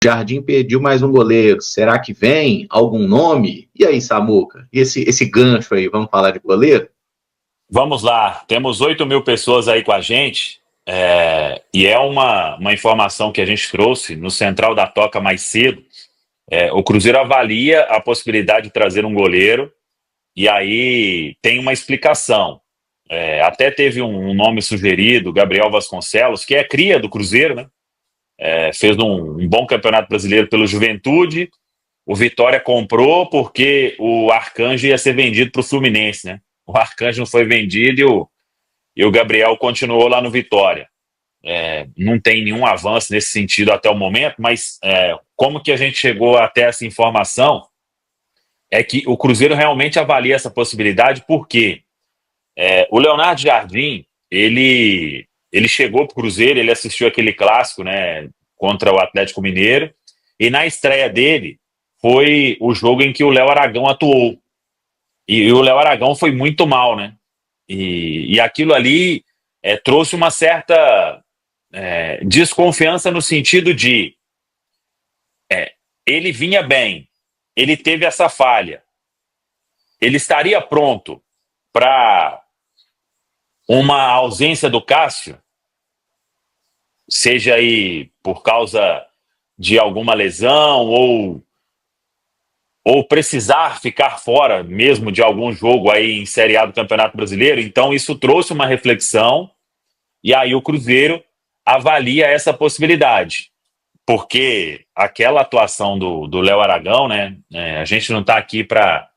Jardim pediu mais um goleiro. Será que vem algum nome? E aí, Samuca? Esse gancho aí, vamos falar de goleiro? Vamos lá. Temos 8.000 pessoas aí com a gente. E é uma informação que a gente trouxe no Central da Toca mais cedo. O Cruzeiro avalia a possibilidade de trazer um goleiro. E aí tem uma explicação. Até teve um nome sugerido, Gabriel Vasconcelos, que é cria do Cruzeiro, né? Fez um bom campeonato brasileiro pelo Juventude. O Vitória comprou porque o Arcanjo ia ser vendido para o Fluminense, né? O Arcanjo não foi vendido e o Gabriel continuou lá no Vitória. Não tem nenhum avanço nesse sentido até o momento, mas como que a gente chegou até essa informação é que o Cruzeiro realmente avalia essa possibilidade porque o Leonardo Jardim, ele chegou para o Cruzeiro, ele assistiu aquele clássico, né, contra o Atlético Mineiro, e na estreia dele foi o jogo em que o Léo Aragão atuou. E o Léo Aragão foi muito mal, né? E aquilo ali trouxe uma certa desconfiança no sentido de ele vinha bem, ele teve essa falha, ele estaria pronto para uma ausência do Cássio, seja aí por causa de alguma lesão ou precisar ficar fora mesmo de algum jogo aí em Série A do Campeonato Brasileiro. Então isso trouxe uma reflexão e aí o Cruzeiro avalia essa possibilidade, porque aquela atuação do Léo Aragão, né, a gente não está aqui para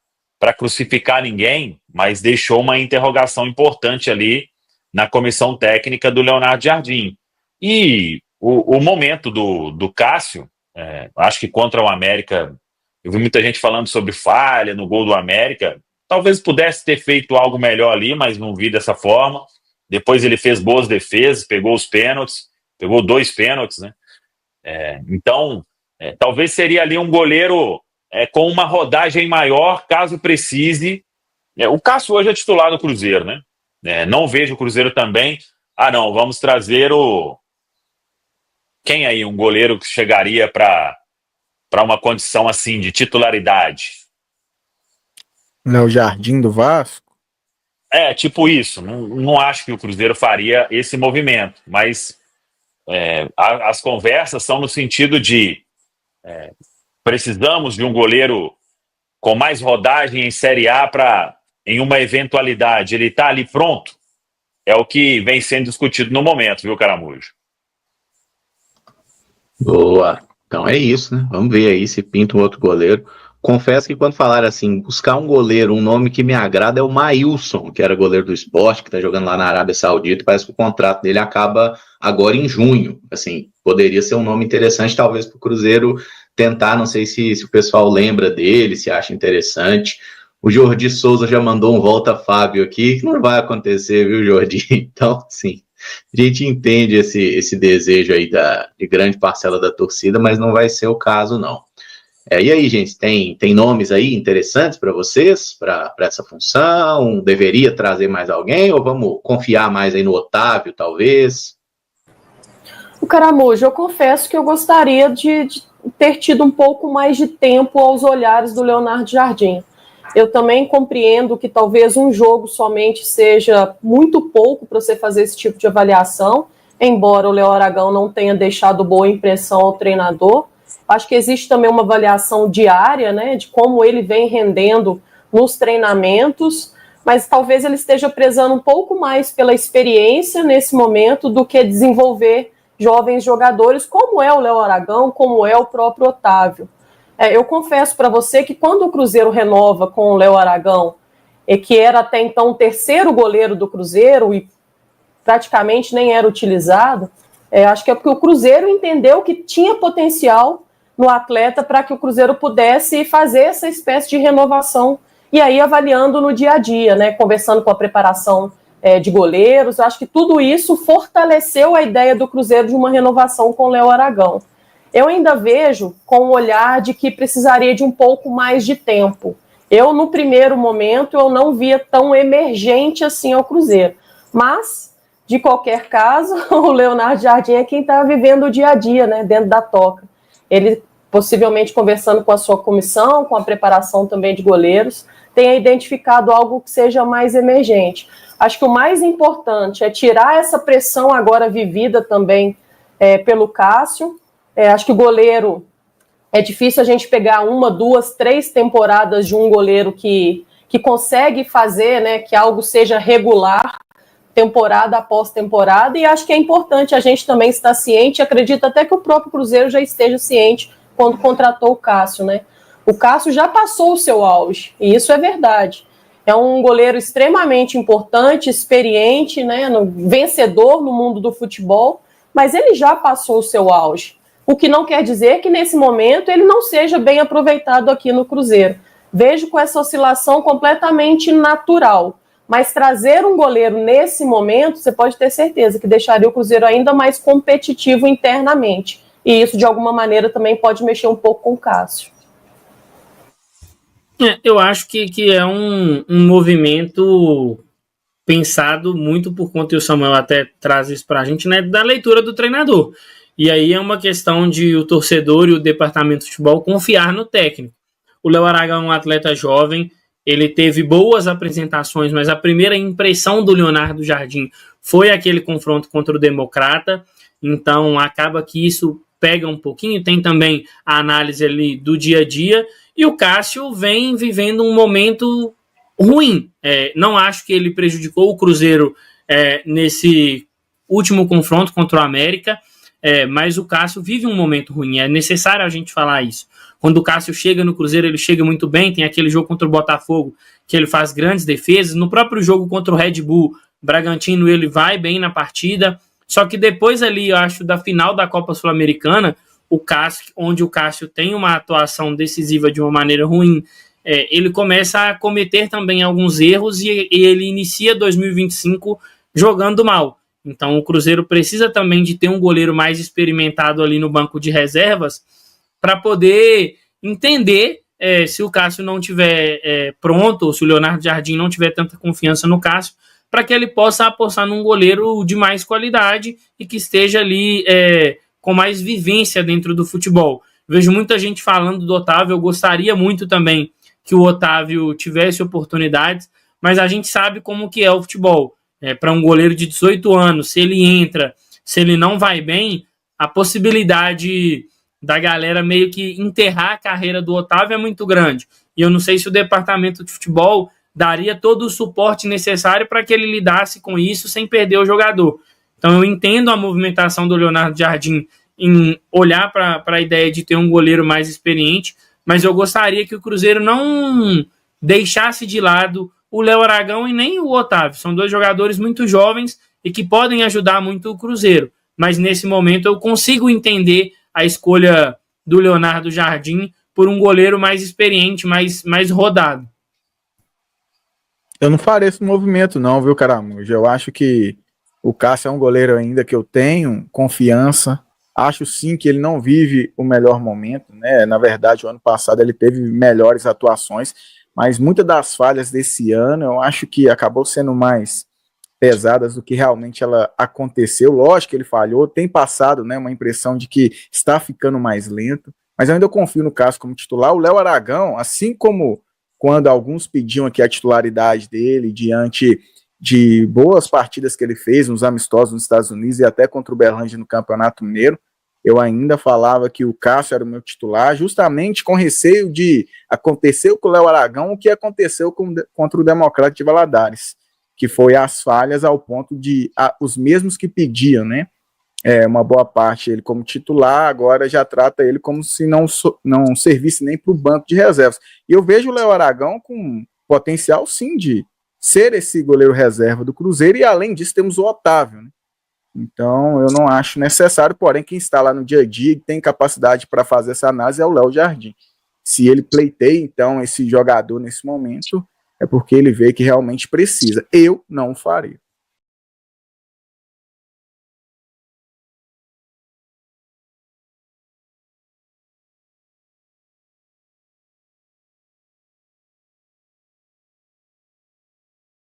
crucificar ninguém, mas deixou uma interrogação importante ali na comissão técnica do Leonardo Jardim. E o momento do Cássio, acho que contra o América, eu vi muita gente falando sobre falha no gol do América, talvez pudesse ter feito algo melhor ali, mas não vi dessa forma. Depois ele fez boas defesas, pegou os pênaltis, pegou 2 pênaltis, né? Então, talvez seria ali um goleiro com uma rodagem maior, caso precise. O Cássio hoje é titular do Cruzeiro, né? Não vejo o Cruzeiro também. Não, vamos trazer quem aí? Um goleiro que chegaria para uma condição assim de titularidade? Léo Jardim do Vasco? Tipo isso. Não acho que o Cruzeiro faria esse movimento, mas as conversas são no sentido de precisamos de um goleiro com mais rodagem em Série A para, em uma eventualidade, ele está ali pronto. É o que vem sendo discutido no momento, viu, Caramujo? Boa. Então é isso, né? Vamos ver aí se pinta um outro goleiro. Confesso que quando falaram assim, buscar um goleiro, um nome que me agrada é o Maílson, que era goleiro do Sport, que está jogando lá na Arábia Saudita, parece que o contrato dele acaba agora em junho. Assim, poderia ser um nome interessante, talvez, para o Cruzeiro tentar, não sei se o pessoal lembra dele, se acha interessante. O Jordi Souza já mandou um volta Fábio aqui, que não vai acontecer, viu, Jordi? Então, sim, a gente entende esse desejo aí de grande parcela da torcida, mas não vai ser o caso, não. E aí, gente, tem nomes aí interessantes para vocês, para essa função? Deveria trazer mais alguém ou vamos confiar mais aí no Otávio, talvez? O Caramujo, eu confesso que eu gostaria de ter tido um pouco mais de tempo aos olhares do Leonardo Jardim. Eu também compreendo que talvez um jogo somente seja muito pouco para você fazer esse tipo de avaliação, embora o Léo Aragão não tenha deixado boa impressão ao treinador. Acho que existe também uma avaliação diária, né, de como ele vem rendendo nos treinamentos, mas talvez ele esteja prezando um pouco mais pela experiência nesse momento do que desenvolver jovens jogadores, como é o Léo Aragão, como é o próprio Otávio. Eu confesso para você que quando o Cruzeiro renova com o Léo Aragão, que era até então o terceiro goleiro do Cruzeiro e praticamente nem era utilizado, acho que é porque o Cruzeiro entendeu que tinha potencial no atleta para que o Cruzeiro pudesse fazer essa espécie de renovação e aí avaliando no dia a dia, né, conversando com a preparação de goleiros. Acho que tudo isso fortaleceu a ideia do Cruzeiro de uma renovação com o Léo Aragão. Eu ainda vejo com o olhar de que precisaria de um pouco mais de tempo. Eu, no primeiro momento, eu não via tão emergente assim ao Cruzeiro. Mas, de qualquer caso, o Leonardo Jardim é quem está vivendo o dia a dia, né, dentro da toca. ele possivelmente conversando com a sua comissão, com a preparação também de goleiros, tenha identificado algo que seja mais emergente. Acho que o mais importante é tirar essa pressão agora vivida também pelo Cássio. Acho que o goleiro, é difícil a gente pegar 1, 2, 3 temporadas de um goleiro que consegue fazer, né, que algo seja regular, temporada após temporada, e acho que é importante a gente também estar ciente, acredito até que o próprio Cruzeiro já esteja ciente quando contratou o Cássio, né? O Cássio já passou o seu auge, e isso é verdade. É um goleiro extremamente importante, experiente, né, vencedor no mundo do futebol, mas ele já passou o seu auge. O que não quer dizer que nesse momento ele não seja bem aproveitado aqui no Cruzeiro. Vejo com essa oscilação completamente natural. Mas trazer um goleiro nesse momento, você pode ter certeza que deixaria o Cruzeiro ainda mais competitivo internamente. E isso, de alguma maneira, também pode mexer um pouco com o Cássio. Eu acho que é um movimento pensado muito por conta, e o Samuel até traz isso para a gente, né, da leitura do treinador. E aí é uma questão de o torcedor e o departamento de futebol confiar no técnico. O Léo Aragão é um atleta jovem, ele teve boas apresentações, mas a primeira impressão do Leonardo Jardim foi aquele confronto contra o Democrata, então acaba que isso pega um pouquinho, tem também a análise ali do dia a dia, e o Cássio vem vivendo um momento ruim. Não acho que ele prejudicou o Cruzeiro nesse último confronto contra o América, mas o Cássio vive um momento ruim, é necessário a gente falar isso. Quando o Cássio chega no Cruzeiro, ele chega muito bem, tem aquele jogo contra o Botafogo, que ele faz grandes defesas, no próprio jogo contra o Red Bull Bragantino, ele vai bem na partida, só que depois ali, eu acho, da final da Copa Sul-Americana, o Cássio, onde o Cássio tem uma atuação decisiva de uma maneira ruim, ele começa a cometer também alguns erros e ele inicia 2025 jogando mal. Então o Cruzeiro precisa também de ter um goleiro mais experimentado ali no banco de reservas para poder entender se o Cássio não estiver pronto, ou se o Leonardo Jardim não tiver tanta confiança no Cássio, para que ele possa apostar num goleiro de mais qualidade e que esteja ali com mais vivência dentro do futebol. Vejo muita gente falando do Otávio, eu gostaria muito também que o Otávio tivesse oportunidades, mas a gente sabe como que é o futebol. Para um goleiro de 18 anos, se ele entra, se ele não vai bem, a possibilidade da galera meio que enterrar a carreira do Otávio é muito grande. E eu não sei se o departamento de futebol daria todo o suporte necessário para que ele lidasse com isso sem perder o jogador. Então eu entendo a movimentação do Leonardo Jardim em olhar para a ideia de ter um goleiro mais experiente, mas eu gostaria que o Cruzeiro não deixasse de lado o Léo Aragão e nem o Otávio. São dois jogadores muito jovens e que podem ajudar muito o Cruzeiro. Mas nesse momento eu consigo entender a escolha do Leonardo Jardim por um goleiro mais experiente, mais rodado. Eu não farei esse movimento não, viu, Caramujo? Eu acho que o Cássio é um goleiro ainda que eu tenho confiança. Acho sim que ele não vive o melhor momento, né? Na verdade, o ano passado ele teve melhores atuações, mas muitas das falhas desse ano eu acho que acabou sendo mais pesadas do que realmente ela aconteceu. Lógico que ele falhou, tem passado, né, uma impressão de que está ficando mais lento, mas eu ainda confio no Cássio como titular. O Léo Aragão, assim como quando alguns pediam aqui a titularidade dele diante de boas partidas que ele fez nos amistosos nos Estados Unidos e até contra o Berlândia no Campeonato Mineiro, eu ainda falava que o Cássio era o meu titular, justamente com receio de acontecer com o Léo Aragão o que aconteceu contra o Democrata de Valadares, que foi as falhas ao ponto de os mesmos que pediam, né? Uma boa parte ele como titular, agora já trata ele como se não servisse nem para o banco de reservas. E eu vejo o Léo Aragão com potencial sim de ser esse goleiro reserva do Cruzeiro, e além disso temos o Otávio, né? Então eu não acho necessário, porém quem está lá no dia a dia e tem capacidade para fazer essa análise é o Léo Jardim. Se ele pleiteia então esse jogador nesse momento, é porque ele vê que realmente precisa. Eu não o faria.